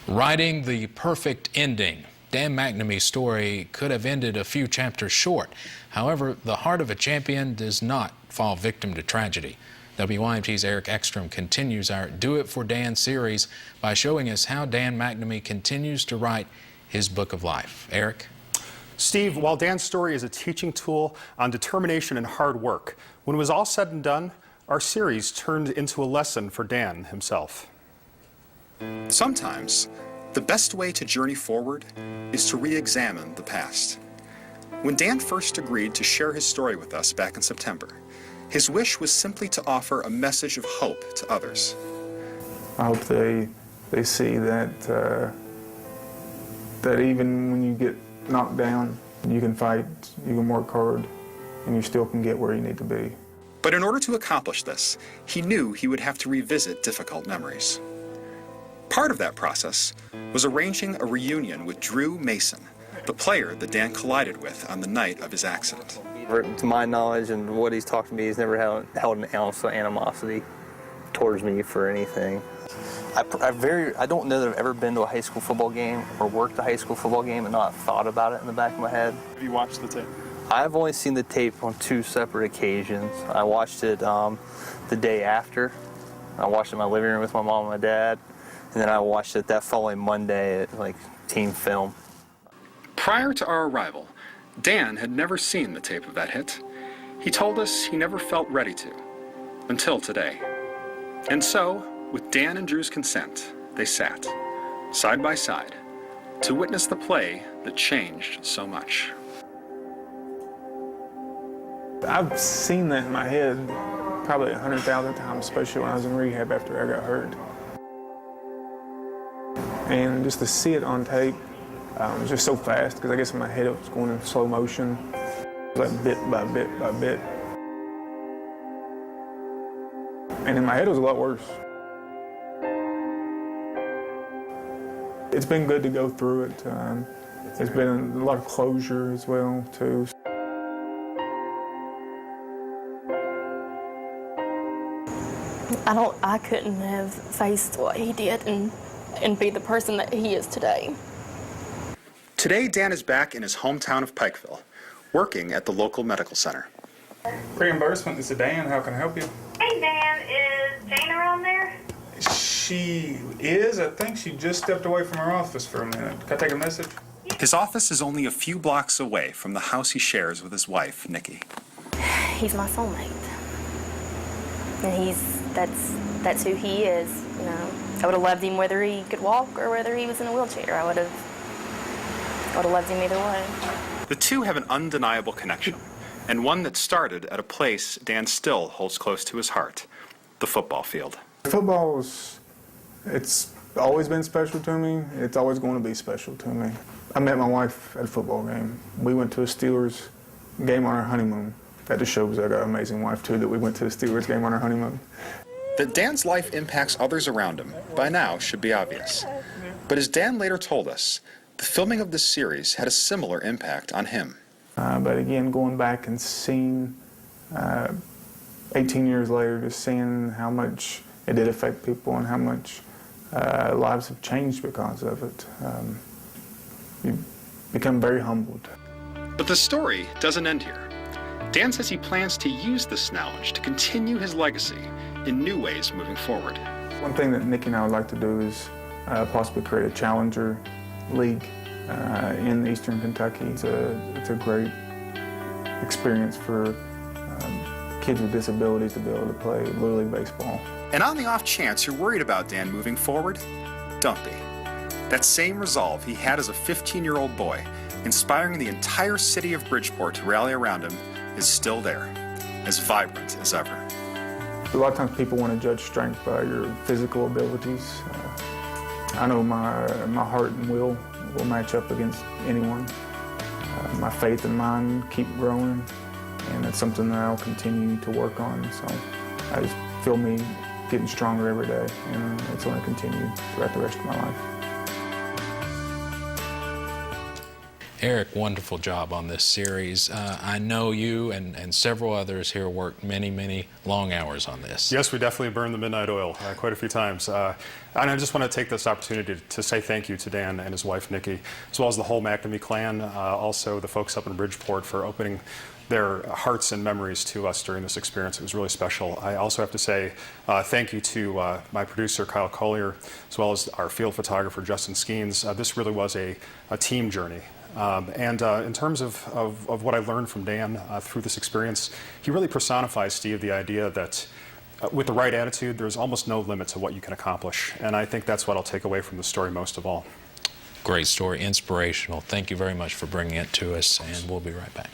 Writing the perfect ending. Dan McNamee's story could have ended a few chapters short. However, the heart of a champion does not fall victim to tragedy. WYMT's Eric Ekstrom continues our Do It For Dan series by showing us how Dan McNamee continues to write his book of life. Eric? Steve, while Dan's story is a teaching tool on determination and hard work, when it was all said and done, our series turned into a lesson for Dan himself. Sometimes, the best way to journey forward is to re-examine the past. When Dan first agreed to share his story with us back in September, his wish was simply to offer a message of hope to others. I hope they see that that even when you get knocked down, you can fight, you can work hard, and you still can get where you need to be. But in order to accomplish this, he knew he would have to revisit difficult memories. Part of that process was arranging a reunion with Drew Mason, the player that Dan collided with on the night of his accident. To my knowledge and what he's talked to me, he's never held an ounce of animosity towards me for anything. I don't know that I've ever been to a high school football game or worked a high school football game and not thought about it in the back of my head. Have you watched the tape? I've only seen the tape on 2 separate occasions. I watched it the day after. I watched it in my living room with my mom and my dad. And then I watched it that following Monday at team film. Prior to our arrival, Dan had never seen the tape of that hit. He told us he never felt ready to, until today. And so, with Dan and Drew's consent, they sat, side by side, to witness the play that changed so much. I've seen that in my head probably 100,000 times, especially when I was in rehab after I got hurt. And just to see it on tape was just so fast, because I guess in my head it was going in slow motion, like bit by bit by bit. And in my head it was a lot worse. It's been good to go through it. There's been a lot of closure as well, too. I couldn't have faced what he did and be the person that he is today. Today, Dan is back in his hometown of Pikeville, working at the local medical center. Reimbursement, this is Dan. How can I help you? Hey, Dan, is Jane around there? She is. I think she just stepped away from her office for a minute. Can I take a message? His office is only a few blocks away from the house he shares with his wife, Nikki. He's my soulmate. And that's who he is, you know. I would have loved him whether he could walk or whether he was in a wheelchair. I would have loved him either way. The two have an undeniable connection, and one that started at a place Dan still holds close to his heart, the football field. Football it's always been special to me. It's always going to be special to me. I met my wife at a football game. We went to a Steelers game on our honeymoon. That just shows I got an amazing wife, too, that we went to the Steelers game on our honeymoon. That Dan's life impacts others around him, by now, should be obvious. But as Dan later told us, the filming of this series had a similar impact on him. But again, going back and seeing, 18 years later, just seeing how much it did affect people and how much lives have changed because of it, you become very humbled. But the story doesn't end here. Dan says he plans to use this knowledge to continue his legacy in new ways moving forward. One thing that Nikki and I would like to do is possibly create a challenger league in Eastern Kentucky. It's a great experience for kids with disabilities to be able to play Little League baseball. And on the off chance you're worried about Dan moving forward, don't be. That same resolve he had as a 15-year-old boy, inspiring the entire city of Bridgeport to rally around him, is still there, as vibrant as ever. A lot of times people want to judge strength by your physical abilities. I know my heart and will match up against anyone. My faith and mind keep growing, and it's something that I'll continue to work on. So I just feel me getting stronger every day, and it's going to continue throughout the rest of my life. Eric, wonderful job on this series. I know you and several others here worked many, many long hours on this. Yes, we definitely burned the midnight oil quite a few times. And I just want to take this opportunity to say thank you to Dan and his wife, Nikki, as well as the whole McNamee clan, also the folks up in Bridgeport for opening their hearts and memories to us during this experience. It was really special. I also have to say thank you to my producer, Kyle Collier, as well as our field photographer, Justin Skeens. This really was a team journey. In terms of what I learned from Dan through this experience, he really personifies, Steve, the idea that with the right attitude, there's almost no limit to what you can accomplish. And I think that's what I'll take away from the story most of all. Great story, inspirational. Thank you very much for bringing it to us, and we'll be right back.